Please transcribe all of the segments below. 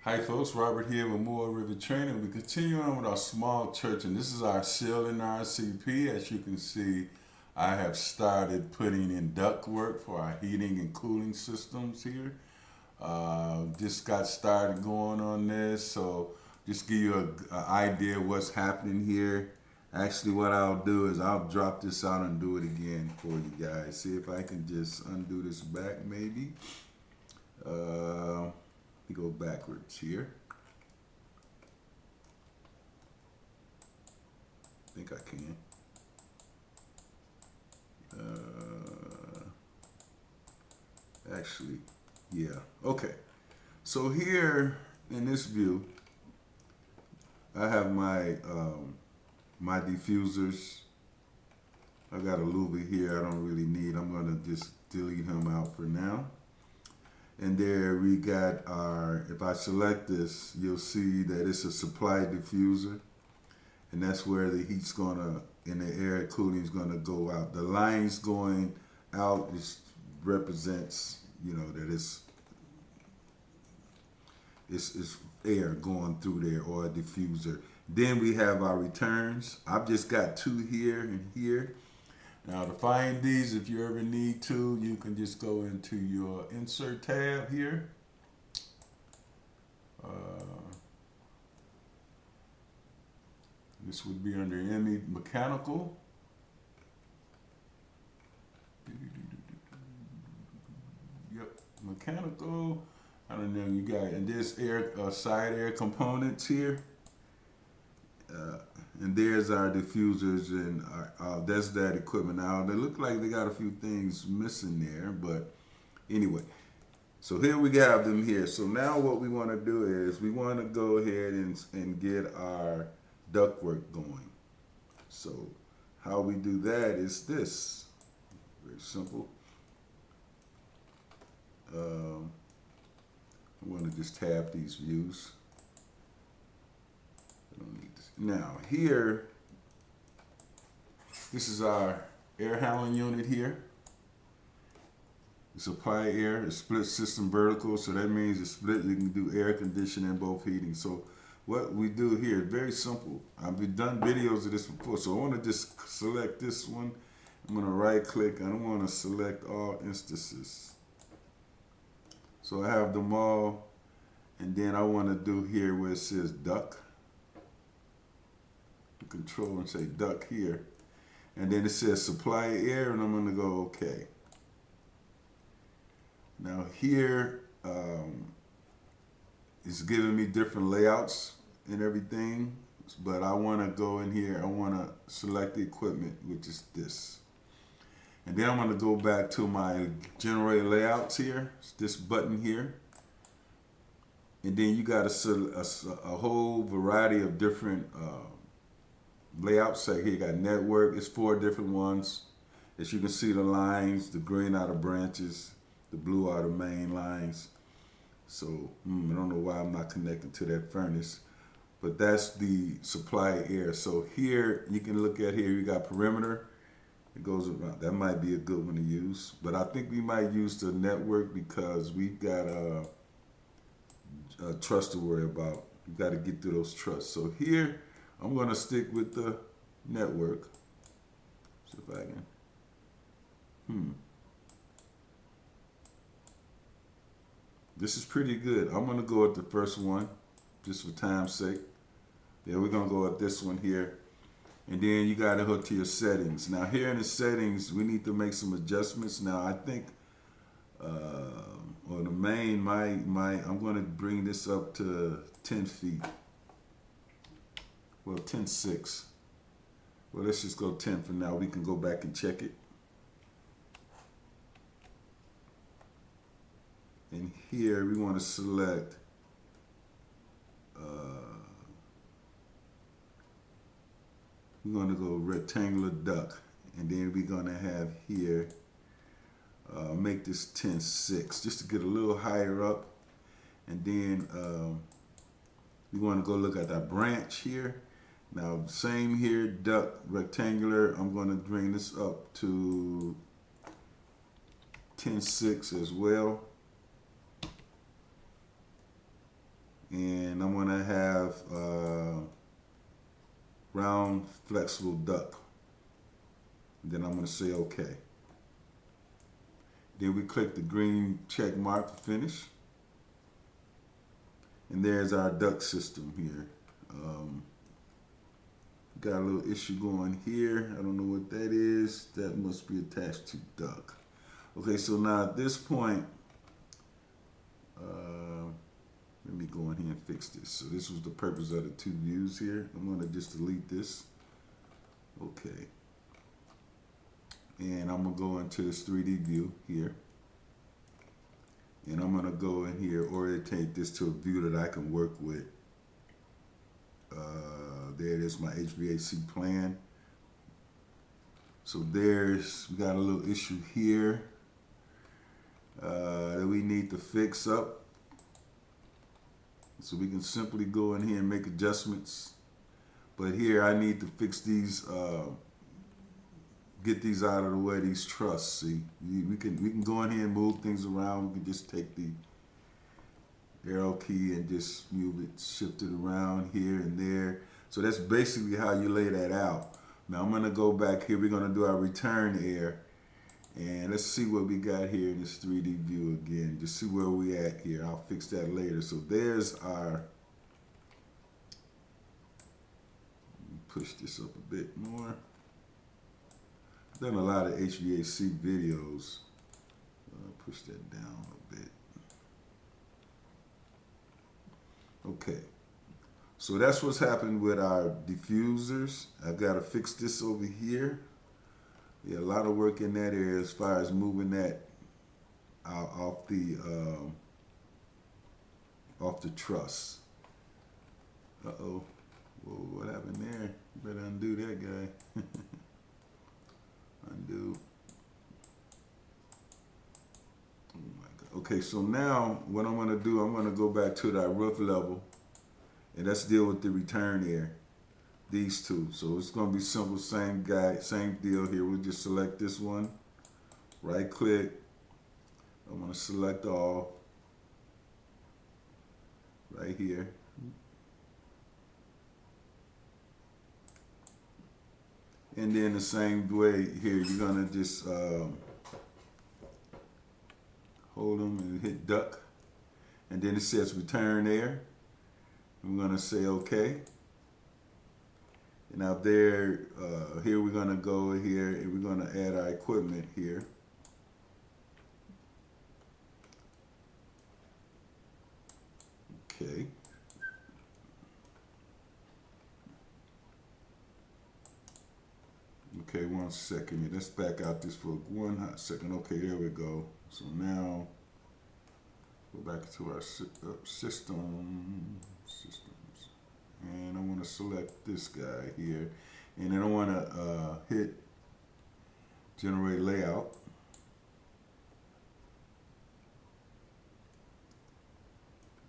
Hi folks, Robert here with more Revit training. We continue on with our small church, and this is our ceiling RCP. As you can see, I have started putting in duct work for our heating and cooling systems here. Just got started going on this, so just give you an idea of what's happening here. Actually, what I'll do is I'll drop this out and do it again for you guys. See if I can just undo this back maybe. We go backwards here. I think I can. Actually, yeah. Okay. So here in this view, I have my my diffusers. I got a louver here I don't really need. I'm gonna just delete him out for now. And there we got our, if I select this, you'll see that it's a supply diffuser. And that's where the heat's gonna, in the air cooling is gonna go out. The lines going out represents, you know, that it's air going through there, or a diffuser. Then we have our returns. I've just got two here and here. Now to find these, if you ever need to, you can just go into your insert tab here. This would be under ME mechanical. Yep, mechanical. I don't know, you got, and this air side air components here. And there's our diffusers and that's that equipment. Now they look like they got a few things missing there, but anyway. So here we have them here. So now what we want to do is we want to go ahead and get our ductwork going. So how we do that is this. Very simple. I want to just tab these views. Now here, this is our air handling unit here. The supply air is split system vertical, so that means it's split. You can do air conditioning and both heating. So what we do here is very simple. I've done videos of this before, so I want to just select this one. I'm going to right click and I want to select all instances. So I have them all, and then I want to do here where it says duct. Control and say duct here, and then it says supply air, and I'm going to go okay. Now here it's giving me different layouts and everything, but I want to go in here, I want to select the equipment, which is this, and then I'm going to go back to my generate layouts here. It's this button here, and then you got a whole variety of different layouts. Say here you got network, it's 4 different ones. As you can see, the lines, the green are the branches, the blue are the main lines. So I don't know why I'm not connected to that furnace, but that's the supply air. So here you can look at here, you got perimeter, it goes around. That might be a good one to use, but I think we might use the network because we've got a trust to worry about. We've got to get through those trusts. So here I'm going to stick with the network. See if I can. This is pretty good. I'm going to go with the first one, just for time's sake. Yeah, we're going to go with this one here. And then you got to hook to your settings. Now here in the settings, we need to make some adjustments. Now I think, on the main, I'm going to bring this up to 10 feet. Well, 10.6. Well, let's just go 10 for now. We can go back and check it. And here we want to select we're going to go rectangular duct, and then we're going to have here make this 10.6 just to get a little higher up, and then we want to go look at that branch here. Now, same here, duct, rectangular. I'm going to bring this up to 10.6 as well. and I'm gonna have round flexible duct. Then I'm gonna say okay. Then we click the green check mark to finish. And there's our duct system here. Got a little issue going here. I don't know what that is. That must be attached to duct. Okay, so now at this point, let me go in here and fix this. So this was the purpose of the two views here. I'm gonna just delete this. Okay. And I'm gonna go into this 3D view here. And I'm gonna go in here, orientate this to a view that I can work with. There it is, my HVAC plan. So we got a little issue here that we need to fix up. So we can simply go in here and make adjustments. But here I need to fix these, get these out of the way, these trusses. See, we can go in here and move things around. We can just take the arrow key and just move it, shift it around here and there. So that's basically how you lay that out. Now I'm gonna go back here. We're gonna do our return air, and let's see what we got here in this 3D view again. Just see where we at here. I'll fix that later. So there's our. Push this up a bit more. I've done a lot of HVAC videos. Push that down a bit. Okay, so that's what's happened with our diffusers. I've got to fix this over here. Yeah, a lot of work in that area as far as moving that out off the truss. Uh-oh. Whoa, what happened there? You better undo that guy. Undo. Oh my God. Okay, so now what I'm gonna do, I'm gonna go back to that roof level, and let's deal with the return air. These two. So it's gonna be simple, same deal here. We'll just select this one, right click. I'm gonna select all right here. And then the same way here, you're gonna just hold them and hit duct. And then it says return air. I'm gonna say okay. And out there, here we're gonna go here and we're gonna add our equipment here. Okay. Okay, 1 second. Let's back out this for 1 hot second. Okay, there we go. So now, go back to our systems. And I want to select this guy here. And then I want to hit generate layout.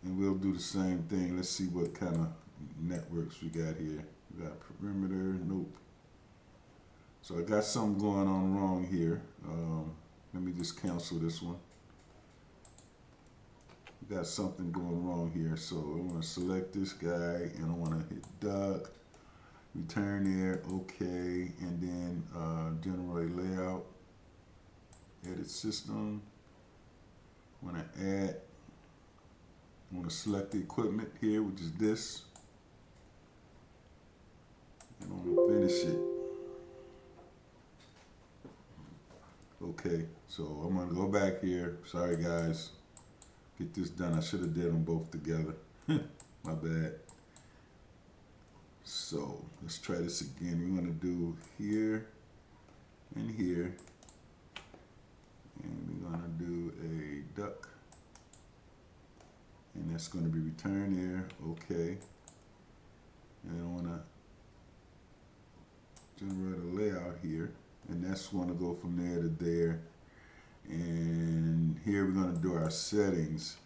And we'll do the same thing. Let's see what kind of networks we got here. We got perimeter, nope. So I got something going on wrong here. Let me just cancel this one. We got something going wrong here. So I want to select this guy and I want to hit duct, return air, okay, and then generate layout, edit system. I want to add, I want to select the equipment here, which is this. And I want to finish it. Okay, so I'm gonna go back here. Sorry guys, get this done. I should have did them both together. My bad. So let's try this again. We're gonna do here and here, and we're gonna do a duct, and that's gonna be return air. Okay, and I wanna generate a layout here. And that's going to go from there to there. And here we're going to do our settings.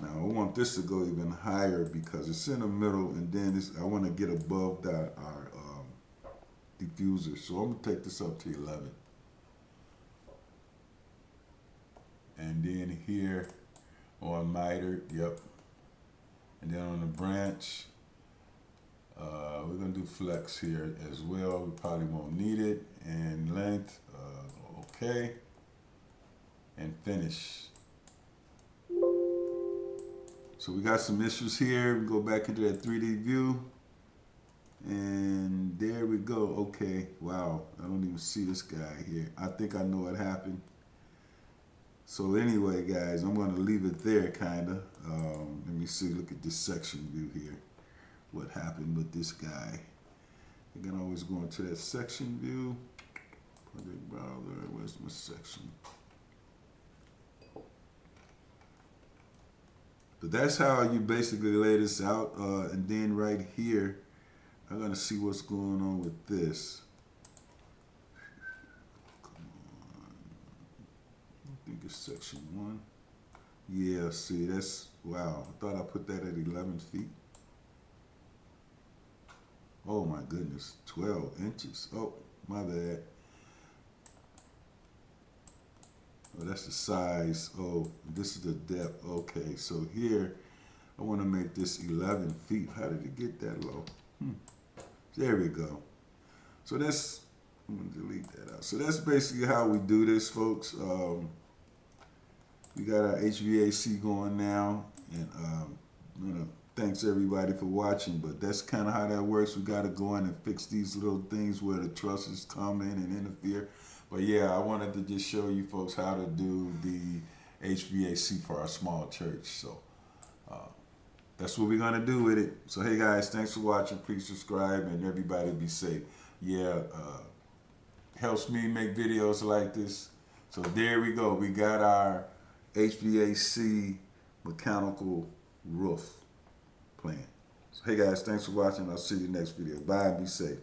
Now I want this to go even higher because it's in the middle, and then I want to get above that our diffuser. So I'm going to take this up to 11. And then here on miter, yep. And then on the branch, we're gonna do flex here as well. We probably won't need it. And length, okay. And finish. So we got some issues here. We go back into that 3D view. And there we go. Okay, wow, I don't even see this guy here. I think I know what happened. So anyway, guys, I'm gonna leave it there, kinda. Let me see, look at this section view here. What happened with this guy. You can always go into that section view. Project browser, where's my section? But that's how you basically lay this out. And then right here, I'm gonna see what's going on with this. Come on. I think it's section 1. Yeah, see, that's, wow. I thought I put that at 11 feet. Oh my goodness, 12 inches. Oh, my bad. Oh, that's the size. Oh, this is the depth. Okay, so here, I want to make this 11 feet. How did it get that low? There we go. So that's, I'm going to delete that out. So that's basically how we do this, folks. We got our HVAC going now. And thanks everybody for watching. But that's kind of how that works. We got to go in and fix these little things where the trusses come in and interfere. But yeah, I wanted to just show you folks how to do the HVAC for our small church. So that's what we're going to do with it. So hey guys, thanks for watching. Please subscribe and everybody be safe. Yeah, helps me make videos like this. So there we go. We got our HVAC mechanical roof plan. So hey guys, thanks for watching. I'll see you next video. Bye and be safe.